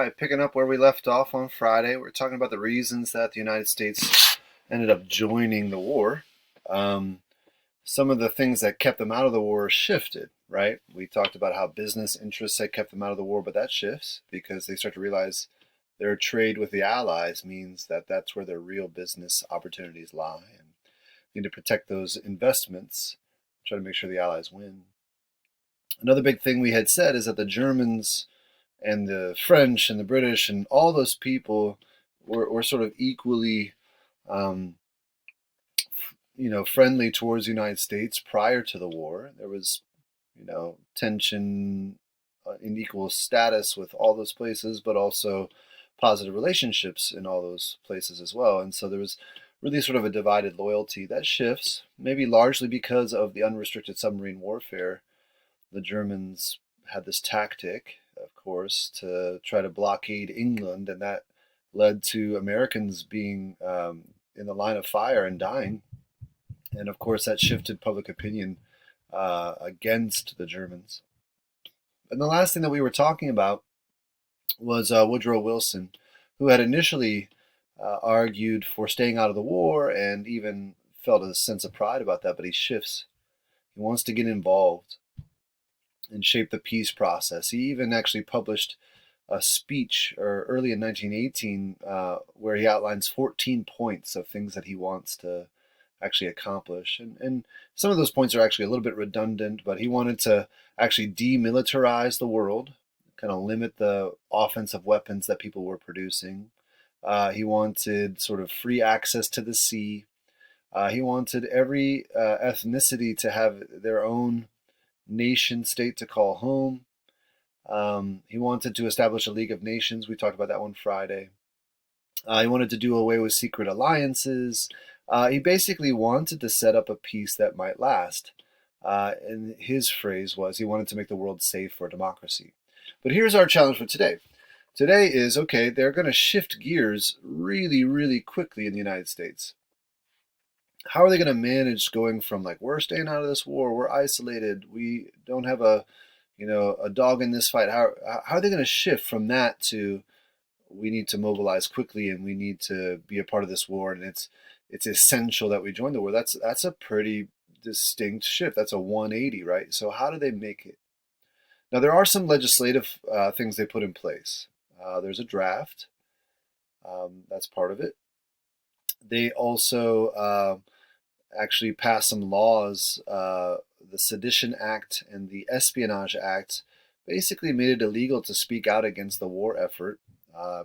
right, picking up where we left off on Friday, we're talking about the reasons that the United States ended up joining the war. Um, some of the things that kept them out of the war shifted, right? We talked about how business interests had kept them out of the war, but that shifts because they start to realize their trade with the Allies means that that's where their real business opportunities lie, and need to protect those investments, try to make sure the Allies win. Another big thing we had said is that the Germans and the French and the British and all those people were sort of equally, um, friendly towards the United States prior to the war. There was, tension in equal status with all those places, but also positive relationships in all those places as well. And so there was really sort of a divided loyalty that shifts, maybe largely because of the unrestricted submarine warfare. The Germans had this tactic, of course, to try to blockade England, and that led to Americans being in the line of fire and dying. And of course, that shifted public opinion against the Germans. And the last thing that we were talking about was Woodrow Wilson, who had initially argued for staying out of the war and even felt a sense of pride about that, but he shifts. He wants to get involved and shape the peace process. He even actually published a speech early in 1918 where he outlines 14 points of things that he wants to actually accomplish. And some of those points are actually a little bit redundant, but he wanted to actually demilitarize the world, kind of limit the offensive weapons that people were producing. He wanted sort of free access to the sea. He wanted every ethnicity to have their own nation state to call home. He wanted to establish a League of Nations. We talked about that one Friday. He wanted to do away with secret alliances. He basically wanted to set up a peace that might last. And his phrase was he wanted to make the world safe for democracy. But here's our challenge for today. Today is, okay, they're going to shift gears really, really quickly in the United States. How are they going to manage going from like, we're staying out of this war, we're isolated, we don't have a dog in this fight? How are they going to shift from that to we need to mobilize quickly and we need to be a part of this war, and it's essential that we join the war? That's a pretty distinct shift. That's a 180, right? So how do they make it? Now there are some legislative things they put in place. There's a draft. That's part of it. They also actually passed some laws. The Sedition Act and the Espionage Act basically made it illegal to speak out against the war effort.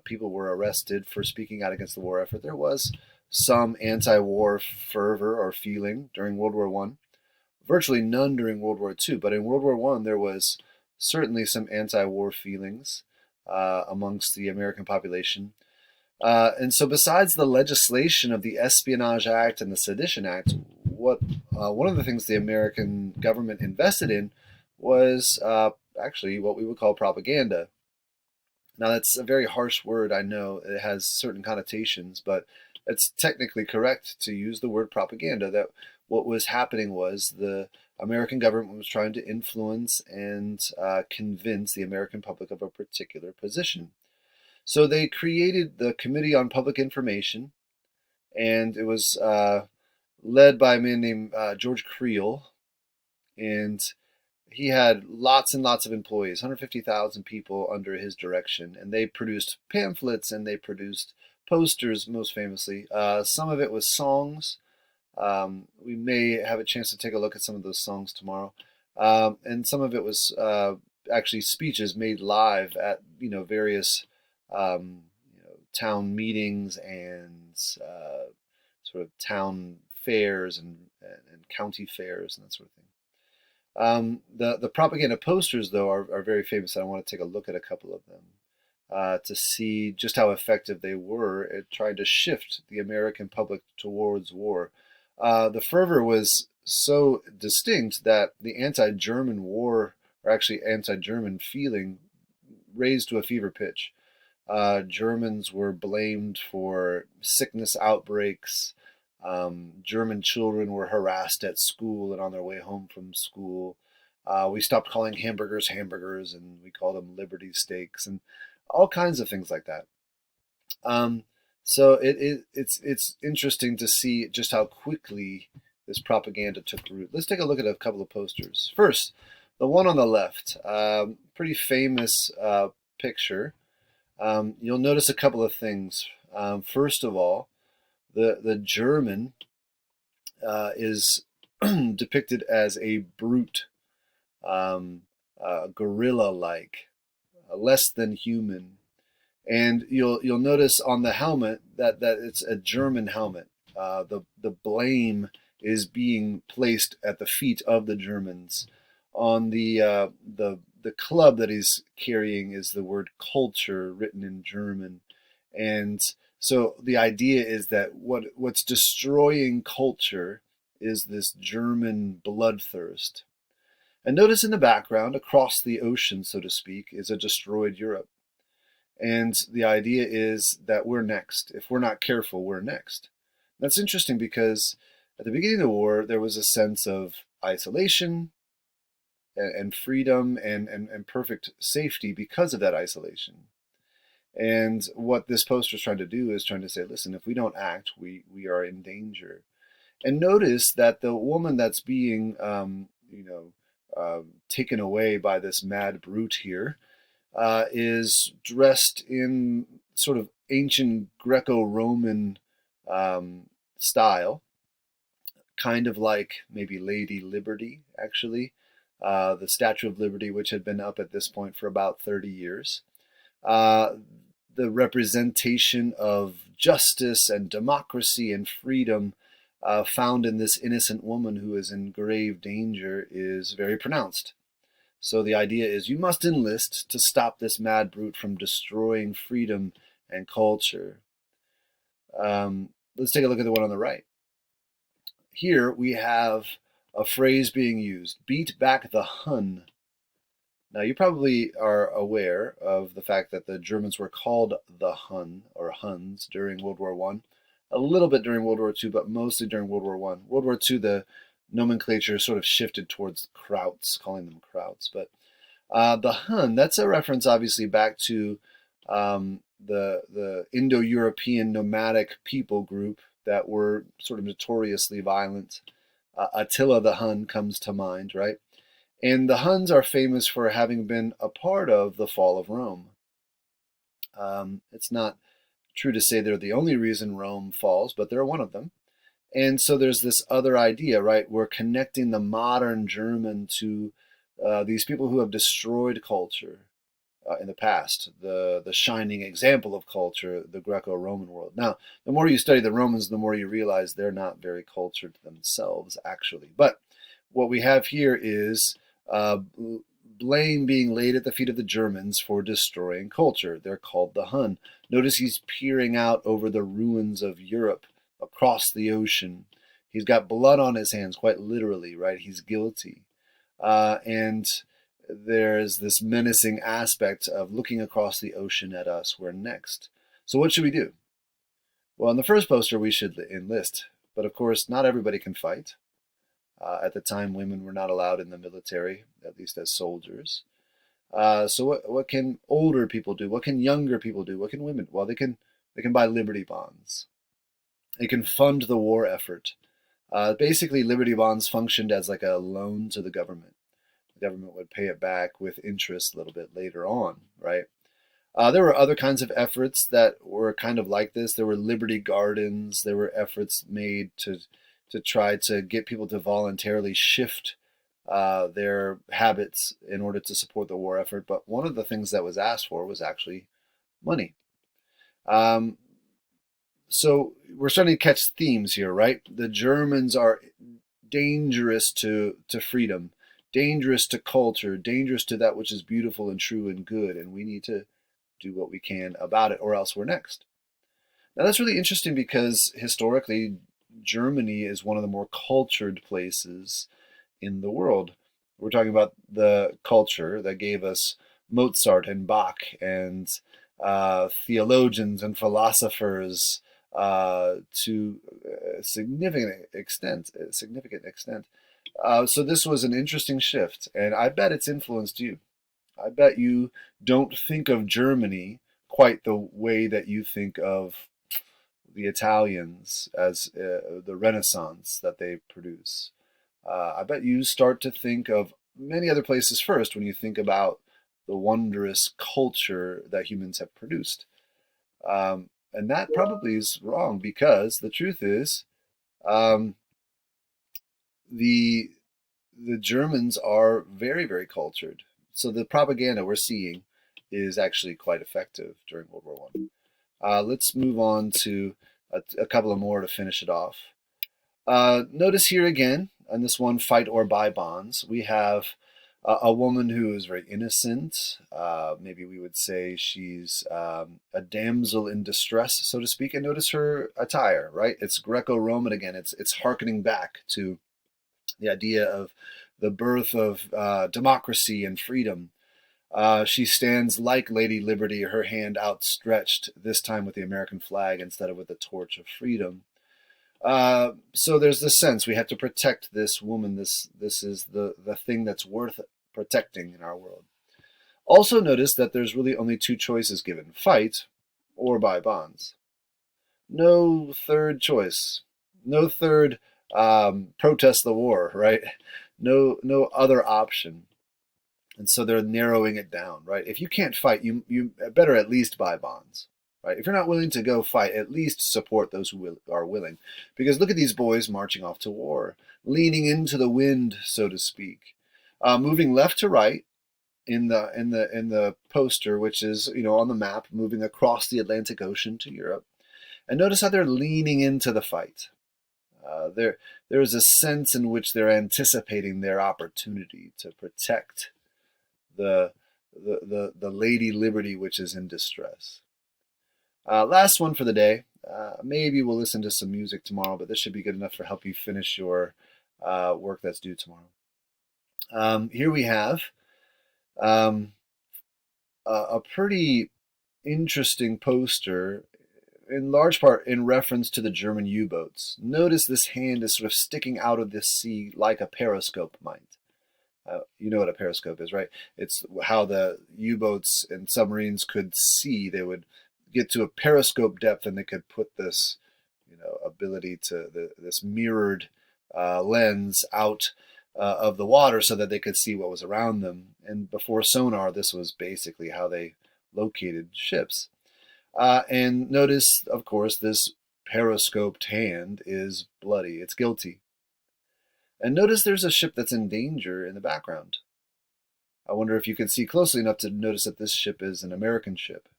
People were arrested for speaking out against the war effort. There was some anti-war fervor or feeling during World War One. Virtually none during World War Two, but in World War One there was certainly some anti-war feelings amongst the American population. And so, besides the legislation of the Espionage Act and the Sedition Act, one of the things the American government invested in was actually what we would call propaganda. Now, that's a very harsh word, I know. It has certain connotations, but it's technically correct to use the word propaganda. That what was happening was the American government was trying to influence and convince the American public of a particular position. So they created the Committee on Public Information, and it was led by a man named George Creel, and he had lots and lots of employees, 150,000 people under his direction, and they produced pamphlets and they produced posters, most famously. Some of it was songs. We may have a chance to take a look at some of those songs tomorrow. And some of it was actually speeches made live at various town meetings and sort of town fairs and county fairs and that sort of thing. The propaganda posters, though, are very famous. I want to take a look at a couple of them to see just how effective they were at trying to shift the American public towards war. The fervor was so distinct that the anti-German war, or actually anti-German feeling, raised to a fever pitch. Germans were blamed for sickness outbreaks. German children were harassed at school and on their way home from school. We stopped calling hamburgers hamburgers and we called them Liberty steaks. And all kinds of things like that. Um, so it's interesting to see just how quickly this propaganda took root. Let's take a look at a couple of posters. First, the one on the left, pretty famous picture. You'll notice a couple of things. First of all, the German is depicted as a brute, gorilla-like, less than human. And you'll notice on the helmet that it's a German helmet. The blame is being placed at the feet of the Germans. On the club that he's carrying is the word culture written in German, and so the idea is that what's destroying culture is this German bloodthirst. And notice in the background, across the ocean, so to speak, is a destroyed Europe. And the idea is that we're next. If we're not careful, we're next. That's interesting because at the beginning of the war, there was a sense of isolation and freedom and perfect safety because of that isolation. And what this poster is trying to do is trying to say, listen, if we don't act, we are in danger. And notice that the woman that's being, taken away by this mad brute here is dressed in sort of ancient Greco-Roman style, kind of like maybe Lady Liberty, actually, the Statue of Liberty, which had been up at this point for about 30 years. The representation of justice and democracy and freedom found in this innocent woman who is in grave danger is very pronounced. So the idea is you must enlist to stop this mad brute from destroying freedom and culture. Let's take a look at the one on the right. Here we have a phrase being used, beat back the Hun. Now you probably are aware of the fact that the Germans were called the Hun or Huns during World War I, a little bit during World War II, but mostly during World War I. World War II, the nomenclature sort of shifted towards Krauts, calling them Krauts. But the Hun, that's a reference obviously back to the Indo-European nomadic people group that were sort of notoriously violent. Attila the Hun comes to mind, right? And the Huns are famous for having been a part of the fall of Rome. It's not true to say they're the only reason Rome falls, but they're one of them. And so there's this other idea, right? We're connecting the modern German to these people who have destroyed culture in the past, the shining example of culture, the Greco-Roman world. Now, the more you study the Romans, the more you realize they're not very cultured themselves, actually. But what we have here is blame being laid at the feet of the Germans for destroying culture. They're called the Hun. Notice he's peering out over the ruins of Europe across the ocean. He's got blood on his hands, quite literally, right? He's guilty. And there's this menacing aspect of looking across the ocean at us. We're next. So what should we do? Well, in the first poster, we should enlist. But of course, not everybody can fight. At the time, women were not allowed in the military, at least as soldiers. So what can older people do? What can younger people do? What can women? Well, they can buy Liberty bonds. They can fund the war effort. Basically, Liberty bonds functioned as like a loan to the government. The government would pay it back with interest a little bit later on, right? There were other kinds of efforts that were kind of like this. There were Liberty Gardens. There were efforts made to try to get people to voluntarily shift their habits in order to support the war effort. But one of the things that was asked for was actually money. So we're starting to catch themes here, right? The Germans are dangerous to freedom, dangerous to culture, dangerous to that which is beautiful and true and good, and we need to do what we can about it, or else we're next. Now that's really interesting because historically, Germany is one of the more cultured places in the world. We're talking about the culture that gave us Mozart and Bach and theologians and philosophers to a significant extent. So this was an interesting shift, and I bet it's influenced you. I bet you don't think of Germany quite the way that you think of the Italians as the Renaissance that they produce. I bet you start to think of many other places first when you think about the wondrous culture that humans have produced. And that probably is wrong because the truth is, um, the the Germans are very, very cultured. So the propaganda we're seeing is actually quite effective during World War One. Let's move on to a couple of more to finish it off. Notice here again, on this one, fight or buy bonds, we have a woman who is very innocent. Maybe we would say she's a damsel in distress, so to speak. And notice her attire, right? It's Greco-Roman again. It's harkening back to the idea of the birth of democracy and freedom. She stands like Lady Liberty, her hand outstretched, this time with the American flag instead of with the torch of freedom. So there's this sense we have to protect this woman. This is the thing that's worth protecting in our world. Also notice that there's really only two choices given: fight or buy bonds. No third choice. No third protest the war, right? No other option. And so they're narrowing it down, right? If you can't fight, you better at least buy bonds, right? If you're not willing to go fight, at least support those who are willing. Because look at these boys marching off to war, leaning into the wind, so to speak, moving left to right in the poster, which is on the map, moving across the Atlantic Ocean to Europe. And notice how they're leaning into the fight. There is a sense in which they're anticipating their opportunity to protect the Lady Liberty, which is in distress. Last one for the day. Maybe we'll listen to some music tomorrow, but this should be good enough to help you finish your work that's due tomorrow. Here we have a pretty interesting poster, in large part in reference to the German U-boats. Notice this hand is sort of sticking out of this sea like a periscope might. You know what a periscope is, right? It's how the U-boats and submarines could see. They would get to a periscope depth, and they could put this, ability to this mirrored lens out of the water so that they could see what was around them. And before sonar, this was basically how they located ships. And notice, of course, this periscoped hand is bloody. It's guilty. And notice there's a ship that's in danger in the background. I wonder if you can see closely enough to notice that this ship is an American ship,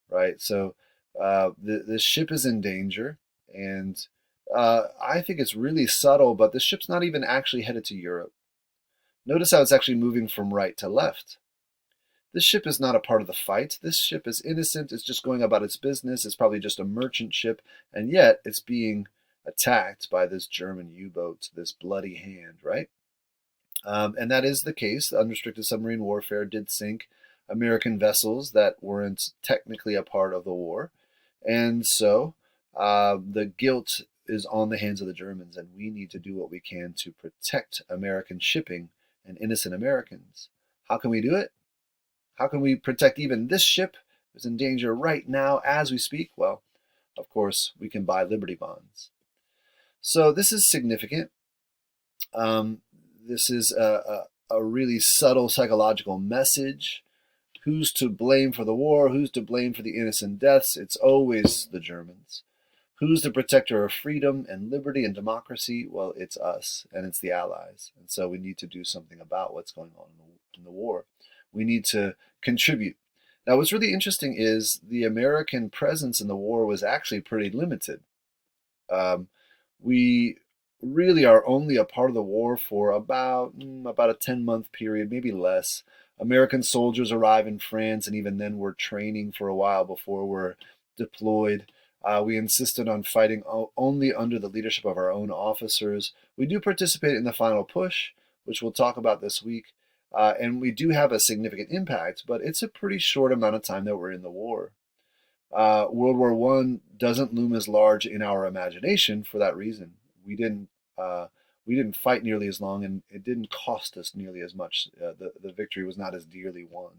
right? So this ship is in danger, and I think it's really subtle, but this ship's not even actually headed to Europe. Notice how it's actually moving from right to left. This ship is not a part of the fight. This ship is innocent. It's just going about its business. It's probably just a merchant ship, and yet it's being attacked by this German U-boat, this bloody hand, right? And that is the case. Unrestricted submarine warfare did sink American vessels that weren't technically a part of the war. And so the guilt is on the hands of the Germans, and we need to do what we can to protect American shipping and innocent Americans. How can we do it? How can we protect even this ship that's in danger right now as we speak? Well, of course, we can buy Liberty bonds. So this is significant. This is a really subtle psychological message. Who's to blame for the war? Who's to blame for the innocent deaths? It's always the Germans. Who's the protector of freedom and liberty and democracy? Well, it's us, and it's the Allies. And so we need to do something about what's going on in the war. We need to contribute. Now, what's really interesting is the American presence in the war was actually pretty limited. We really are only a part of the war for about a 10-month period, maybe less. American soldiers arrive in France, and even then we're training for a while before we're deployed. We insisted on fighting only under the leadership of our own officers. We do participate in the final push, which we'll talk about this week, and we do have a significant impact, but it's a pretty short amount of time that we're in the war. World War I doesn't loom as large in our imagination for that reason. We didn't we didn't fight nearly as long, and it didn't cost us nearly as much. The victory was not as dearly won.